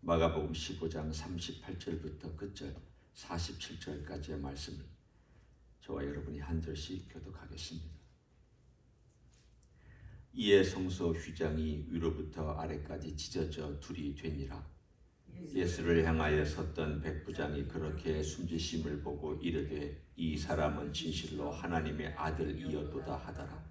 마가복음 15장 38절부터 끝절 47절까지의 말씀을 저와 여러분이 한 절씩 교독하겠습니다. 이에 성소 휘장이 위로부터 아래까지 찢어져 둘이 되니라. 예수를 향하여 섰던 백부장이 그렇게 숨지심을 보고 이르되 이 사람은 진실로 하나님의 아들이었도다 하더라.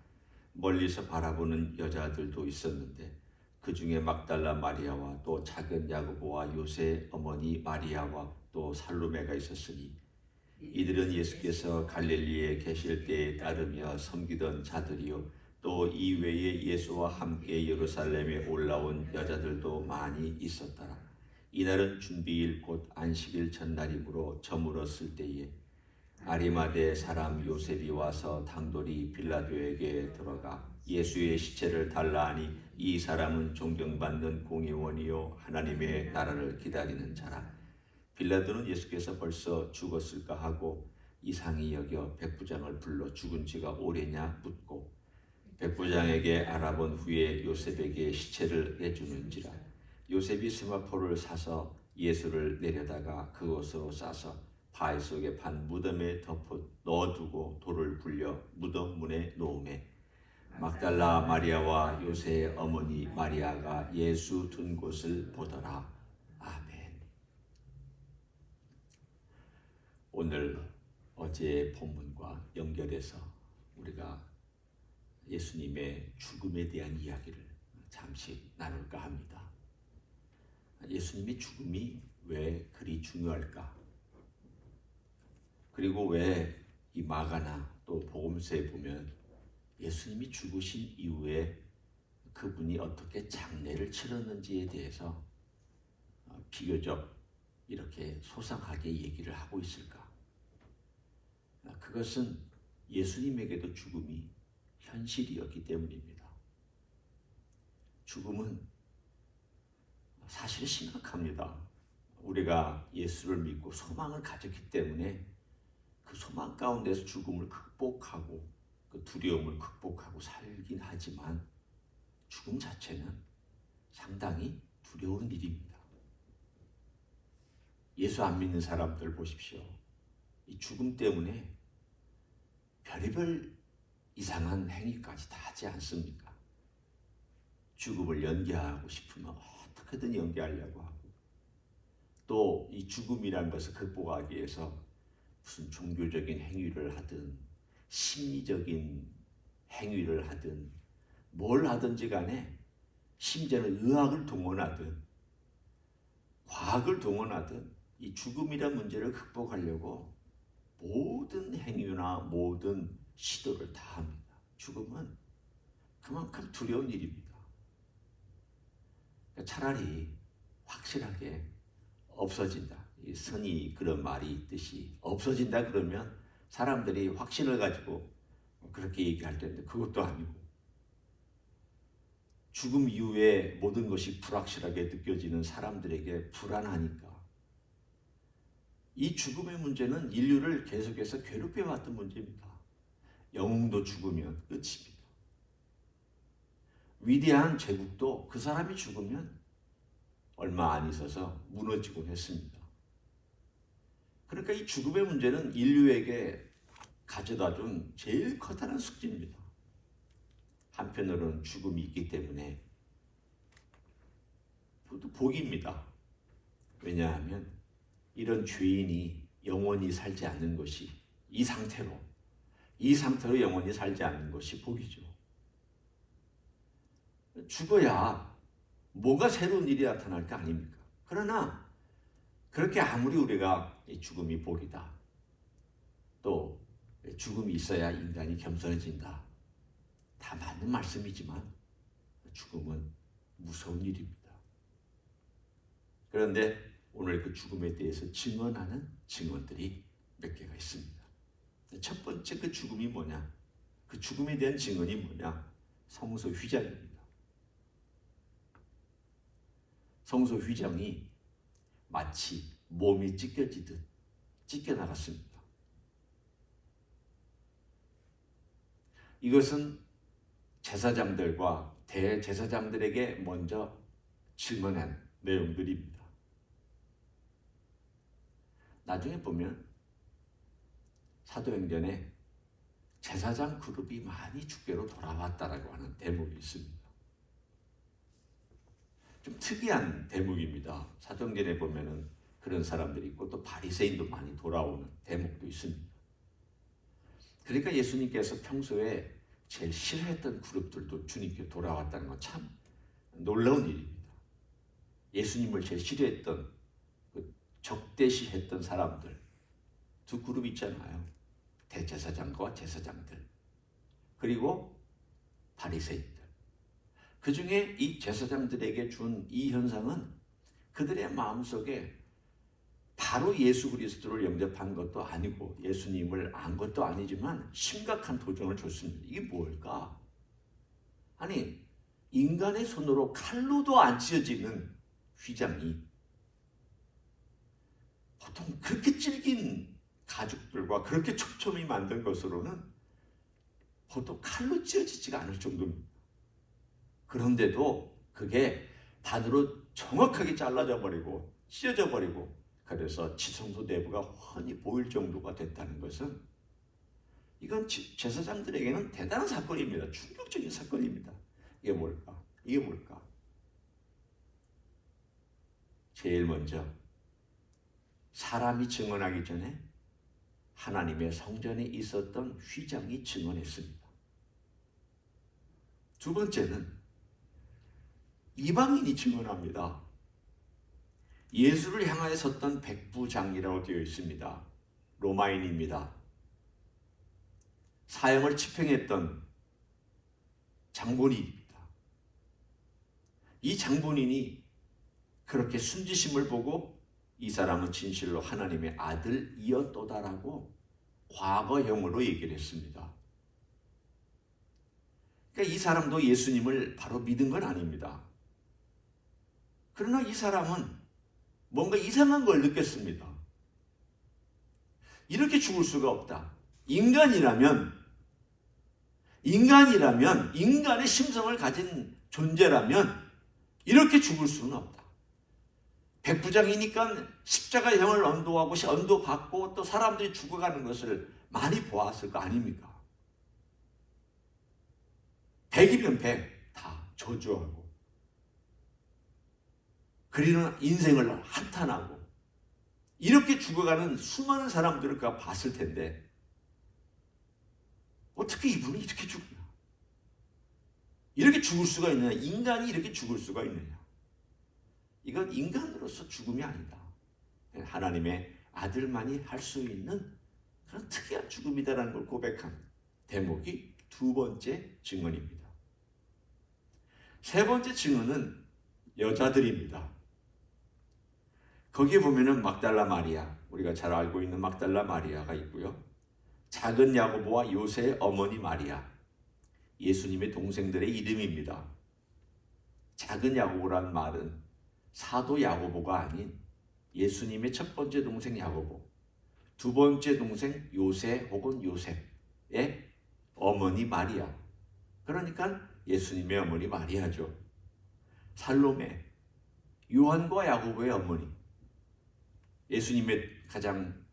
멀리서 바라보는 여자들도 있었는데 그 중에 막달라 마리아와 또 작은 야고보와 요새 어머니 마리아와 또 살로메가 있었으니 이들은 예수께서 갈릴리에 계실 때에 따르며 섬기던 자들이요 또 이외에 예수와 함께 예루살렘에 올라온 여자들도 많이 있었더라. 이날은 준비일 곧 안식일 전날이므로 저물었을 때에 아리마대 사람 요셉이 와서 당돌이 빌라도에게 들어가 예수의 시체를 달라 하니 이 사람은 존경받는 공의원이요 하나님의 나라를 기다리는 자라. 빌라도는 예수께서 벌써 죽었을까 하고 이상히 여겨 백부장을 불러 죽은 지가 오래냐 묻고 백부장에게 알아본 후에 요셉에게 시체를 내주는지라. 요셉이 세마포를 사서 예수를 내려다가 그곳으로 싸서 바위 속에 판 무덤에 덮어 넣어두고 돌을 굴려 무덤 문에 놓음에 막달라 마리아와 요새의 어머니 마리아가 예수 둔 곳을 보더라. 아멘. 오늘 어제의 본문과 연결해서 우리가 예수님의 죽음에 대한 이야기를 잠시 나눌까 합니다. 예수님의 죽음이 왜 그리 중요할까? 그리고 왜 이 마가나 또 복음서에 보면 예수님이 죽으신 이후에 그분이 어떻게 장례를 치렀는지에 대해서 비교적 이렇게 소상하게 얘기를 하고 있을까? 그것은 예수님에게도 죽음이 현실이었기 때문입니다. 죽음은 사실 심각합니다. 우리가 예수를 믿고 소망을 가졌기 때문에 그 소망 가운데서 죽음을 극복하고 그 두려움을 극복하고 살긴 하지만 죽음 자체는 상당히 두려운 일입니다. 예수 안 믿는 사람들 보십시오. 이 죽음 때문에 별의별 이상한 행위까지 다 하지 않습니까? 죽음을 연기하고 싶으면 어떻게든 연기하려고 하고 또 이 죽음이라는 것을 극복하기 위해서 무슨 종교적인 행위를 하든 심리적인 행위를 하든 뭘 하든지 간에 심지어는 의학을 동원하든 과학을 동원하든 이 죽음이라는 문제를 극복하려고 모든 행위나 모든 시도를 다 합니다. 죽음은 그만큼 두려운 일입니다. 차라리 확실하게 없어진다. 이 선이 그런 말이 있듯이 없어진다 그러면 사람들이 확신을 가지고 그렇게 얘기할 텐데 그것도 아니고 죽음 이후에 모든 것이 불확실하게 느껴지는 사람들에게 불안하니까 이 죽음의 문제는 인류를 계속해서 괴롭혀왔던 문제입니다. 영웅도 죽으면 끝입니다. 위대한 제국도 그 사람이 죽으면 얼마 안 있어서 무너지곤 했습니다. 그러니까 이 죽음의 문제는 인류에게 가져다 준 제일 커다란 숙제입니다. 한편으로는 죽음이 있기 때문에 그것도 복입니다. 왜냐하면 이런 죄인이 영원히 살지 않는 것이 이 상태로 영원히 살지 않는 것이 복이죠. 죽어야 뭔가 새로운 일이 나타날 거 아닙니까? 그러나 그렇게 아무리 우리가 죽음이 복이다. 또 죽음이 있어야 인간이 겸손해진다. 다 맞는 말씀이지만 죽음은 무서운 일입니다. 그런데 오늘 그 죽음에 대해서 증언하는 증언들이 몇 개가 있습니다. 첫 번째 그 죽음이 뭐냐? 그 죽음에 대한 증언이 뭐냐? 성소 휘장입니다. 성소 휘장이 마치 몸이 찢겨지듯 찢겨나갔습니다. 이것은 제사장들과 대제사장들에게 먼저 증언한 내용들입니다. 나중에 보면 사도행전에 제사장 그룹이 많이 주께로 돌아왔다라고 하는 대목이 있습니다. 좀 특이한 대목입니다. 사도행전에 보면은 그런 사람들이 있고 또 바리새인도 많이 돌아오는 대목도 있습니다. 그러니까 예수님께서 평소에 제일 싫어했던 그룹들도 주님께 돌아왔다는 건 참 놀라운 일입니다. 예수님을 제일 싫어했던, 적대시했던 사람들 두 그룹 있잖아요. 대제사장과 제사장들, 그리고 바리새인들. 그 중에 이 제사장들에게 준 이 현상은 그들의 마음속에 바로 예수 그리스도를 영접한 것도 아니고 예수님을 안 것도 아니지만 심각한 도전을 줬습니다. 이게 뭘까? 아니, 인간의 손으로 칼로도 안 찢어지는 휘장이 보통 그렇게 질긴 가죽들과 그렇게 촘촘히 만든 것으로는 보통 칼로 찢어지지가 않을 정도입니다. 그런데도 그게 반으로 정확하게 잘라져 버리고 찢어져 버리고 그래서 지성소 내부가 훤히 보일 정도가 됐다는 것은 이건 제사장들에게는 대단한 사건입니다. 충격적인 사건입니다. 이게 뭘까? 이게 뭘까? 제일 먼저 사람이 증언하기 전에 하나님의 성전에 있었던 휘장이 증언했습니다. 두 번째는 이방인이 증언합니다. 예수를 향하여 섰던 백부장이라고 되어 있습니다. 로마인입니다. 사형을 집행했던 장본인입니다. 이 장본인이 그렇게 순지심을 보고 이 사람은 진실로 하나님의 아들이었도다라고 과거형으로 얘기를 했습니다. 그러니까 이 사람도 예수님을 바로 믿은 건 아닙니다. 그러나 이 사람은 뭔가 이상한 걸 느꼈습니다. 이렇게 죽을 수가 없다. 인간이라면 인간의 심성을 가진 존재라면 이렇게 죽을 수는 없다. 백부장이니까 십자가형을 언도받고 또 사람들이 죽어가는 것을 많이 보았을 거 아닙니까? 100이면 100 다 저주하고 그리는 인생을 한탄하고 이렇게 죽어가는 수많은 사람들을 그가 봤을 텐데 어떻게 이분이 이렇게 죽냐? 이렇게 죽을 수가 있느냐? 인간이 이렇게 죽을 수가 있느냐? 이건 인간으로서 죽음이 아니다. 하나님의 아들만이 할 수 있는 그런 특이한 죽음이다라는 걸 고백한 대목이 두 번째 증언입니다. 세 번째 증언은 여자들입니다. 거기에 보면은 막달라 마리아, 우리가 잘 알고 있는 막달라 마리아가 있고요. 작은 야고보와 요새의 어머니 마리아, 예수님의 동생들의 이름입니다. 작은 야고보란 말은 사도 야고보가 아닌 예수님의 첫 번째 동생 야고보, 두 번째 동생 요새 혹은 요셉의 어머니 마리아, 그러니까 예수님의 어머니 마리아죠. 살로메, 요한과 야고보의 어머니, 예수님의 가장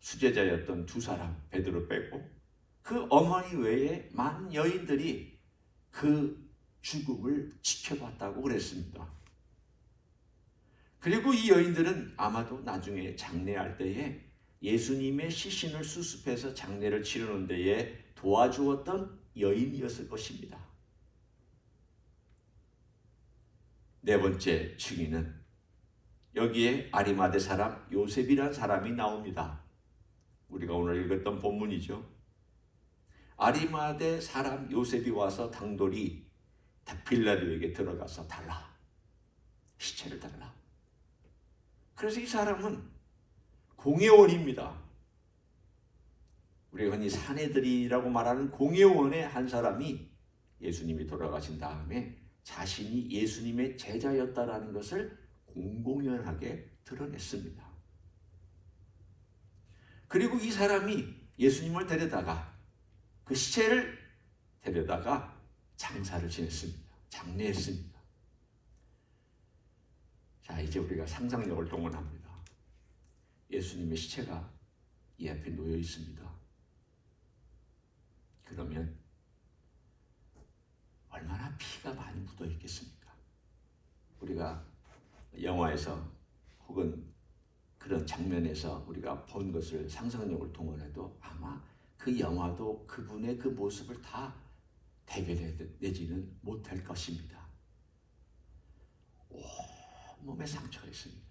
수제자였던 두 사람, 베드로 빼고 그 어머니 외에 많은 여인들이 그 죽음을 지켜봤다고 그랬습니다. 그리고 이 여인들은 아마도 나중에 장례할 때에 예수님의 시신을 수습해서 장례를 치르는 데에 도와주었던 여인이었을 것입니다. 네 번째 증인은 여기에 아리마대 사람 요셉이란 사람이 나옵니다. 우리가 오늘 읽었던 본문이죠. 아리마대 사람 요셉이 와서 당돌이 빌라도에게 들어가서 달라. 시체를 달라. 그래서 이 사람은 공회원입니다. 우리가 흔히 사내들이라고 말하는 공회원의 한 사람이 예수님이 돌아가신 다음에 자신이 예수님의 제자였다라는 것을 공공연하게 드러냈습니다. 그리고 이 사람이 예수님을 데려다가 그 시체를 데려다가 장사를 지냈습니다. 장례했습니다. 자, 이제 우리가 상상력을 동원합니다. 예수님의 시체가 이 앞에 놓여 있습니다. 그러면 얼마나 피가 많이 묻어 있겠습니까? 우리가 영화에서 혹은 그런 장면에서 우리가 본 것을 상상력을 동원해도 아마 그 영화도 그분의 그 모습을 다 대변해내지는 못할 것입니다. 온몸에 상처가 있습니다.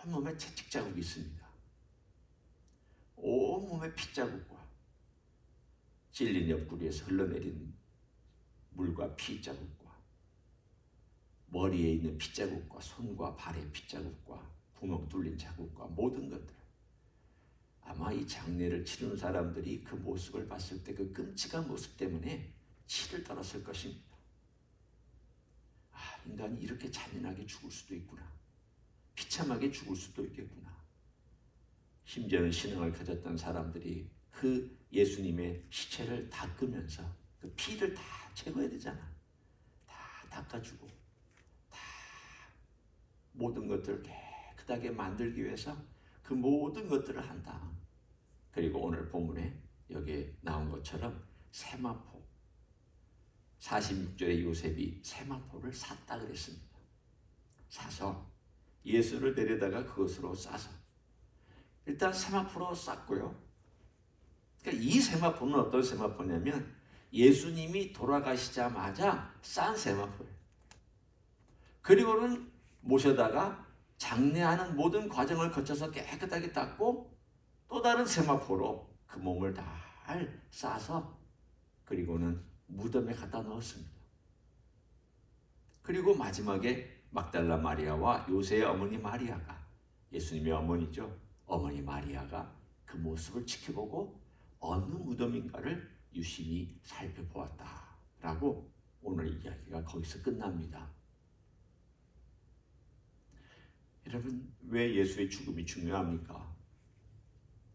온몸에 채찍 자국이 있습니다. 온몸에 핏자국과 찔린 옆구리에서 흘러내린 물과 핏자국과 머리에 있는 핏자국과 손과 발의 핏자국과 구멍 뚫린 자국과 모든 것들, 아마 이 장례를 치르는 사람들이 그 모습을 봤을 때 그 끔찍한 모습 때문에 치를 떨었을 것입니다. 인간이 이렇게 잔인하게 죽을 수도 있구나. 비참하게 죽을 수도 있겠구나. 심지어는 신앙을 가졌던 사람들이 그 예수님의 시체를 닦으면서 그 피를 다 제거해야 되잖아. 다 닦아주고 다 모든 것들을 깨끗하게 만들기 위해서 그 모든 것들을 한다. 그리고 오늘 본문에 여기에 나온 것처럼 세마포, 46절에 요셉이 세마포를 샀다 그랬습니다. 사서 예수를 데려다가 그것으로 싸서 일단 세마포로 쌌고요. 그러니까 이 세마포는 어떤 세마포냐면 예수님이 돌아가시자마자 싼 세마포예요. 그리고는 모셔다가 장례하는 모든 과정을 거쳐서 깨끗하게 닦고 또 다른 세마포로 그 몸을 잘 싸서 그리고는 무덤에 갖다 넣었습니다. 그리고 마지막에 막달라 마리아와 요새의 어머니 마리아가, 예수님의 어머니죠, 어머니 마리아가 그 모습을 지켜보고 어느 무덤인가를 유심히 살펴보았다라고 오늘 이야기가 거기서 끝납니다. 여러분, 왜 예수의 죽음이 중요합니까?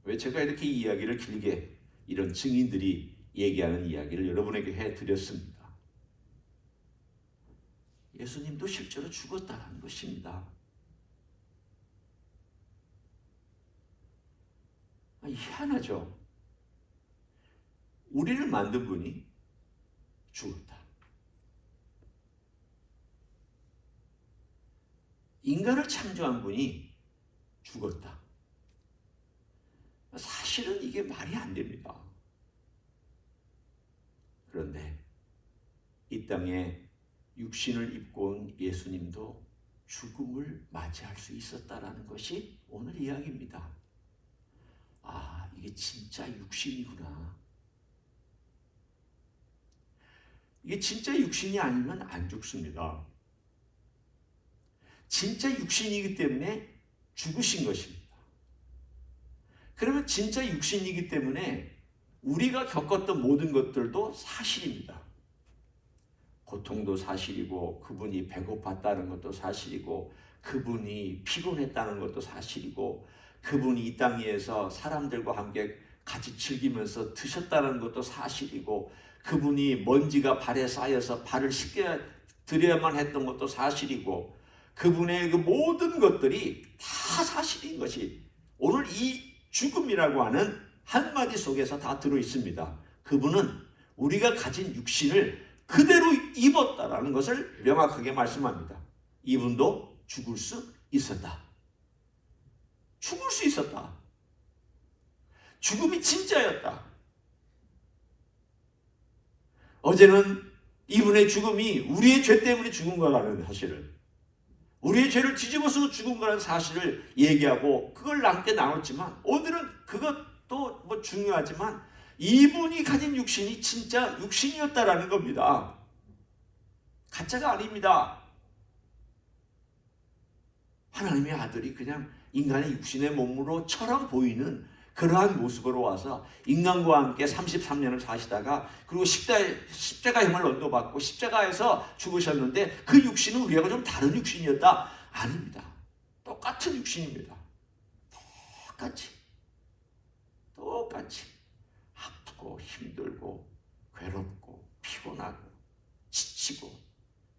왜 제가 이렇게 이야기를 길게 이런 증인들이 얘기하는 이야기를 여러분에게 해드렸습니다. 예수님도 실제로 죽었다는 것입니다. 희한하죠? 우리를 만든 분이 죽었다. 인간을 창조한 분이 죽었다. 사실은 이게 말이 안 됩니다. 그런데 이 땅에 육신을 입고 온 예수님도 죽음을 맞이할 수 있었다라는 것이 오늘 이야기입니다. 이게 진짜 육신이구나. 이게 진짜 육신이 아니면 안 죽습니다. 진짜 육신이기 때문에 죽으신 것입니다. 그러면 진짜 육신이기 때문에 우리가 겪었던 모든 것들도 사실입니다. 고통도 사실이고 그분이 배고팠다는 것도 사실이고 그분이 피곤했다는 것도 사실이고 그분이 이 땅 위에서 사람들과 함께 같이 즐기면서 드셨다는 것도 사실이고 그분이 먼지가 발에 쌓여서 발을 씻겨 드려야만 했던 것도 사실이고 그분의 그 모든 것들이 다 사실인 것이 오늘 이 죽음이라고 하는 한마디 속에서 다 들어있습니다. 그분은 우리가 가진 육신을 그대로 입었다라는 것을 명확하게 말씀합니다. 이분도 죽을 수 있었다. 죽을 수 있었다. 죽음이 진짜였다. 어제는 이분의 죽음이 우리의 죄 때문에 죽은 거라는 사실을, 우리의 죄를 뒤집어서 죽은 거라는 사실을 얘기하고 그걸 함께 나눴지만 오늘은 그것도 뭐 중요하지만 이분이 가진 육신이 진짜 육신이었다라는 겁니다. 가짜가 아닙니다. 하나님의 아들이 그냥 인간의 육신의 몸으로처럼 보이는 그러한 모습으로 와서 인간과 함께 33년을 사시다가 그리고 십자가형을 언도받고 십자가에서 죽으셨는데 그 육신은 우리하고 좀 다른 육신이었다? 아닙니다. 똑같은 육신입니다. 똑같이 아프고 힘들고 괴롭고 피곤하고 지치고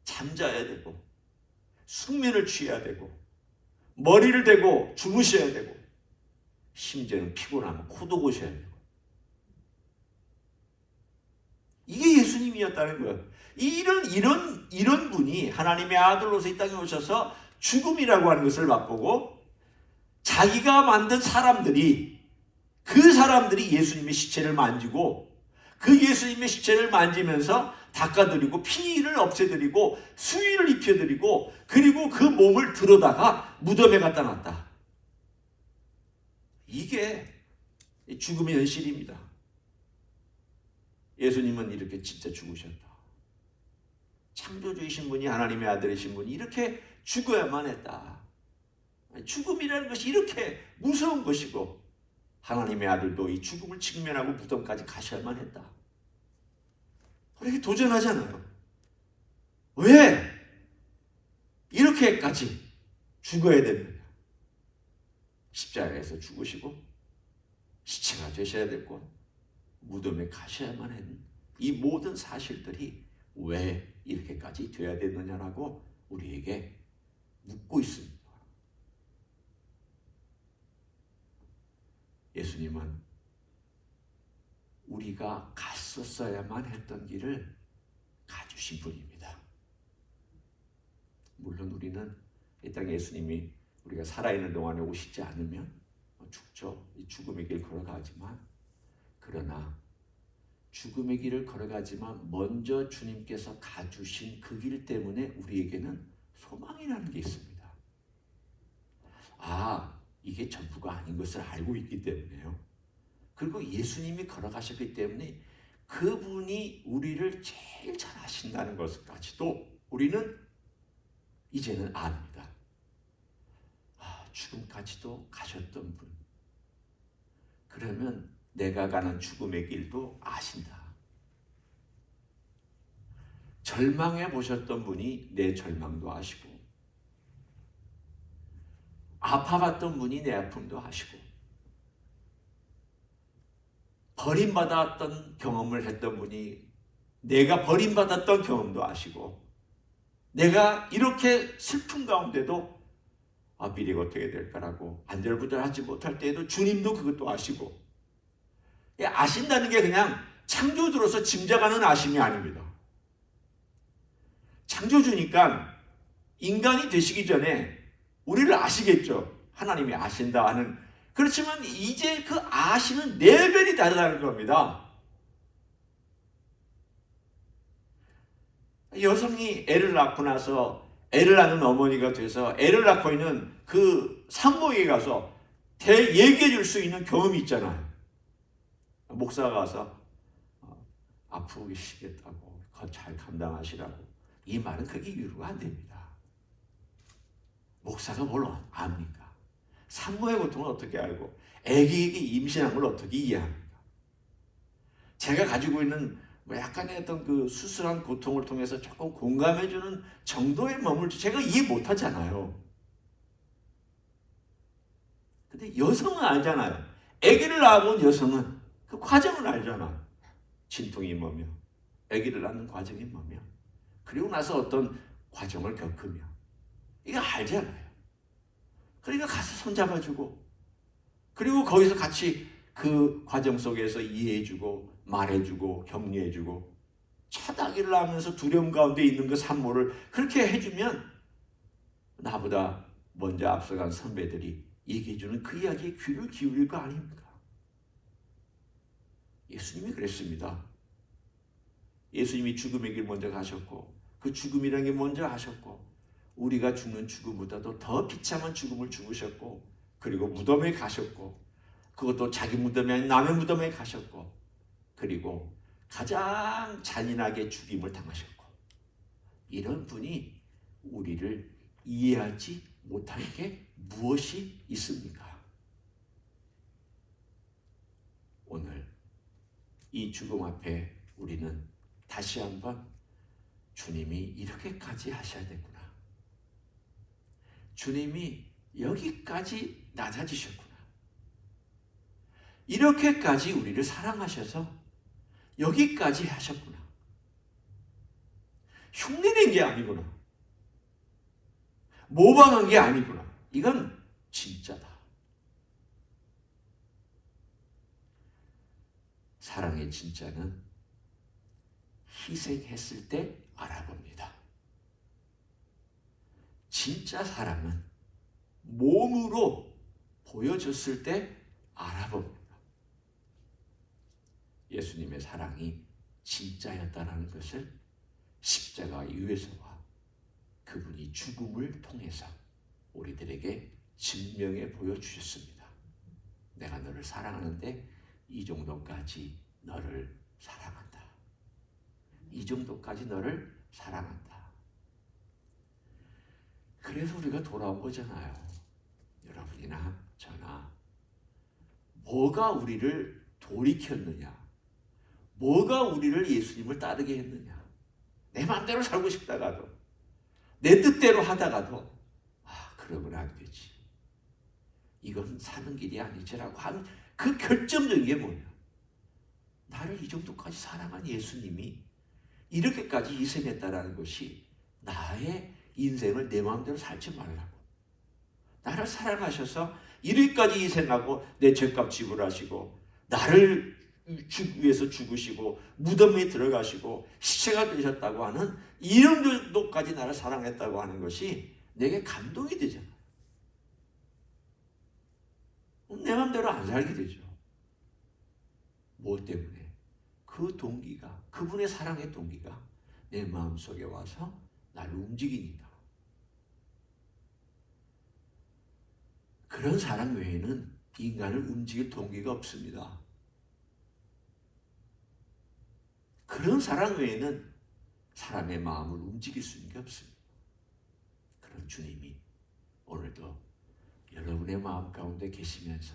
잠자야 되고 숙면을 취해야 되고 머리를 대고 주무셔야 되고, 심지어는 피곤하면 코도 고셔야 되고. 이게 예수님이었다는 거예요. 이런 분이 하나님의 아들로서 이 땅에 오셔서 죽음이라고 하는 것을 맛보고, 자기가 만든 사람들이, 그 사람들이 예수님의 시체를 만지고, 그 예수님의 시체를 만지면서 닦아드리고, 피를 없애드리고, 수의를 입혀드리고, 그리고 그 몸을 들어다가 무덤에 갖다 놨다. 이게 죽음의 현실입니다. 예수님은 이렇게 진짜 죽으셨다. 창조주이신 분이, 하나님의 아들이신 분이 이렇게 죽어야만 했다. 죽음이라는 것이 이렇게 무서운 것이고, 하나님의 아들도 이 죽음을 직면하고 무덤까지 가셔야만 했다. 우리에게 도전하잖아요. 왜 이렇게까지 죽어야 되느냐? 십자가에서 죽으시고 시체가 되셔야 됐고 무덤에 가셔야만 했는 이 모든 사실들이 왜 이렇게까지 되어야 되느냐라고 우리에게 묻고 있습니다. 예수님은 우리가 갔었어야만 했던 길을 가주신 분입니다. 물론 우리는 이 땅에 예수님이 우리가 살아있는 동안에 오시지 않으면 죽죠. 이 죽음의 길 걸어가지만, 그러나 죽음의 길을 걸어가지만 먼저 주님께서 가주신 그 길 때문에 우리에게는 소망이라는 게 있습니다. 이게 전부가 아닌 것을 알고 있기 때문에요. 그리고 예수님이 걸어가셨기 때문에 그분이 우리를 제일 잘 아신다는 것까지도 우리는 이제는 압니다. 죽음까지도 가셨던 분. 그러면 내가 가는 죽음의 길도 아신다. 절망해 보셨던 분이 내 절망도 아시고, 아파봤던 분이 내 아픔도 아시고, 버림받았던 경험을 했던 분이 내가 버림받았던 경험도 아시고, 내가 이렇게 슬픈 가운데도 미래가 어떻게 될까라고 안절부절하지 못할 때에도 주님도 그것도 아시고, 아신다는 게 그냥 창조주로서 짐작하는 아심이 아닙니다. 창조주니까 인간이 되시기 전에 우리를 아시겠죠. 하나님이 아신다 하는. 그렇지만 이제 그 아시는 레벨이 다르다는 겁니다. 여성이 애를 낳고 나서 애를 낳는 어머니가 돼서 애를 낳고 있는 그 산모에게 가서 얘기해 줄 수 있는 경험이 있잖아요. 목사가 가서 아프고 계시겠다고 잘 감당하시라고. 이 말은 그게 유료가 안 됩니다. 목사가 뭘 압니까? 산모의 고통을 어떻게 알고 애기에게 임신한 걸 어떻게 이해합니까? 제가 가지고 있는 약간의 어떤 그 수술한 고통을 통해서 조금 공감해주는 정도의 머물지 제가 이해 못하잖아요. 근데 여성은 알잖아요. 아기를 낳아본 여성은 그 과정을 알잖아. 진통이 뭐며, 아기를 낳는 과정이 뭐며, 그리고 나서 어떤 과정을 겪으며, 이거 알잖아요. 그러니까 가서 손잡아주고, 그리고 거기서 같이 그 과정 속에서 이해해주고, 말해주고, 격려해주고, 첫 아기를 낳으면서 두려움 가운데 있는 그 산모를 그렇게 해주면 나보다 먼저 앞서간 선배들이 얘기해주는 그 이야기에 귀를 기울일 거 아닙니까? 예수님이 그랬습니다. 예수님이 죽음의 길 먼저 가셨고, 그 죽음이라는 게 먼저 하셨고, 우리가 죽는 죽음보다도 더 비참한 죽음을 죽으셨고, 그리고 무덤에 가셨고, 그것도 자기 무덤이 아닌 남의 무덤에 가셨고, 그리고 가장 잔인하게 죽임을 당하셨고, 이런 분이 우리를 이해하지 못할 게 무엇이 있습니까? 오늘 이 죽음 앞에 우리는 다시 한번 주님이 이렇게까지 하셔야 되구나. 주님이 여기까지 낮아지셨구나. 이렇게까지 우리를 사랑하셔서 여기까지 하셨구나. 흉내낸 게 아니구나. 모방한 게 아니구나. 이건 진짜다. 사랑의 진짜는 희생했을 때 알아봅니다. 진짜 사랑은 몸으로 보여줬을 때 알아봅니다. 예수님의 사랑이 진짜였다는 것을 십자가 위에서와 그분이 죽음을 통해서 우리들에게 증명해 보여주셨습니다. 내가 너를 사랑하는데 이 정도까지 너를 사랑한다. 이 정도까지 너를 사랑한다. 그래서 우리가 돌아온 거잖아요. 여러분이나 저나 뭐가 우리를 돌이켰느냐? 뭐가 우리를 예수님을 따르게 했느냐? 내 마음대로 살고 싶다가도 내 뜻대로 하다가도 그러면 안 되지. 이건 사는 길이 아니지라고 한 그 결정적인 게 뭐냐? 나를 이 정도까지 사랑한 예수님이 이렇게까지 희생했다라는 것이 나의 인생을 내 마음대로 살지 말라고. 나를 사랑하셔서 이렇게까지 희생하고 내 죄값 지불하시고 나를 위해서 죽으시고 무덤에 들어가시고 시체가 되셨다고 하는 이런 정도까지 나를 사랑했다고 하는 것이 내게 감동이 되잖아. 내 마음대로 안 살게 되죠. 뭐 때문에? 그 동기가, 그분의 사랑의 동기가 내 마음속에 와서 나를 움직이니까. 그런 사랑 외에는 인간을 움직일 동기가 없습니다. 그런 사랑 외에는 사람의 마음을 움직일 수 있는 게 없습니다. 그런 주님이 오늘도 여러분의 마음 가운데 계시면서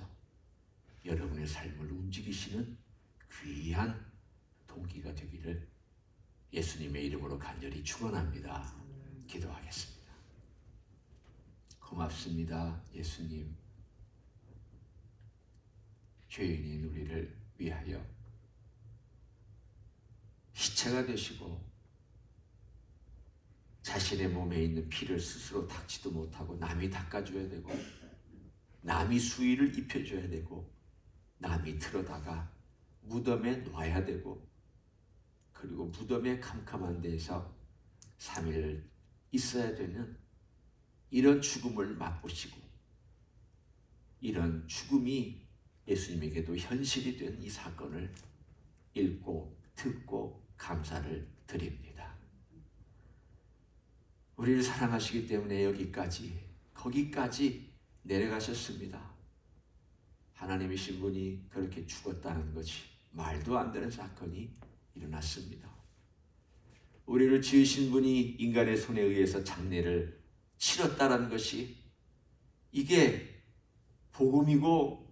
여러분의 삶을 움직이시는 귀한 동기가 되기를 예수님의 이름으로 간절히 축원합니다. 기도하겠습니다. 고맙습니다. 예수님, 죄인인 우리를 위하여 시체가 되시고 자신의 몸에 있는 피를 스스로 닦지도 못하고 남이 닦아줘야 되고 남이 수의를 입혀줘야 되고 남이 들어다가 무덤에 놔야 되고 그리고 무덤의 캄캄한 데에서 3일 있어야 되는 이런 죽음을 맛보시고 이런 죽음이 예수님에게도 현실이 된 이 사건을 읽고 듣고 감사를 드립니다. 우리를 사랑하시기 때문에 거기까지 내려가셨습니다. 하나님이신 분이 그렇게 죽었다는 것이 말도 안 되는 사건이 일어났습니다. 우리를 지으신 분이 인간의 손에 의해서 장례를 치렀다는 것이 이게 복음이고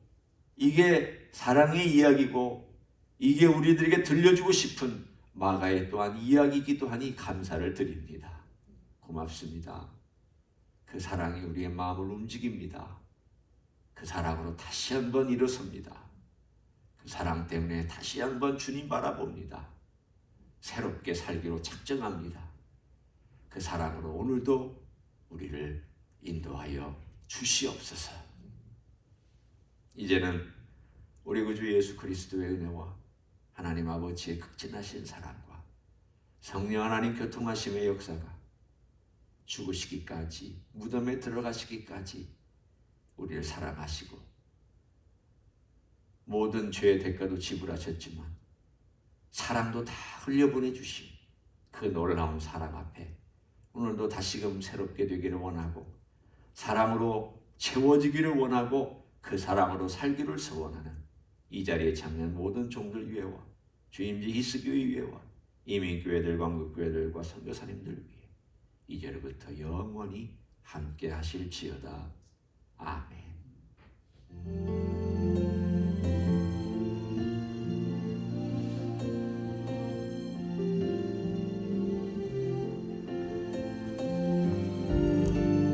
이게 사랑의 이야기고 이게 우리들에게 들려주고 싶은 마가의 또한 이야기이기도 하니 감사를 드립니다. 고맙습니다. 그 사랑이 우리의 마음을 움직입니다. 그 사랑으로 다시 한번 일어섭니다. 그 사랑 때문에 다시 한번 주님 바라봅니다. 새롭게 살기로 작정합니다. 그 사랑으로 오늘도 우리를 인도하여 주시옵소서. 이제는 우리 구주 예수 그리스도의 은혜와 하나님 아버지의 극진하신 사랑과 성령 하나님 교통하심의 역사가 죽으시기까지 무덤에 들어가시기까지 우리를 사랑하시고 모든 죄의 대가도 지불하셨지만 사랑도 다 흘려보내주신 그 놀라운 사랑 앞에 오늘도 다시금 새롭게 되기를 원하고 사랑으로 채워지기를 원하고 그 사랑으로 살기를 소원하는 이 자리에 참여한 모든 종들 위에와 주임지 히스교회 위에와 이민교회들과 한국교회들과 선교사님들 위해 이제로부터 영원히 함께 하실지어다. 아멘.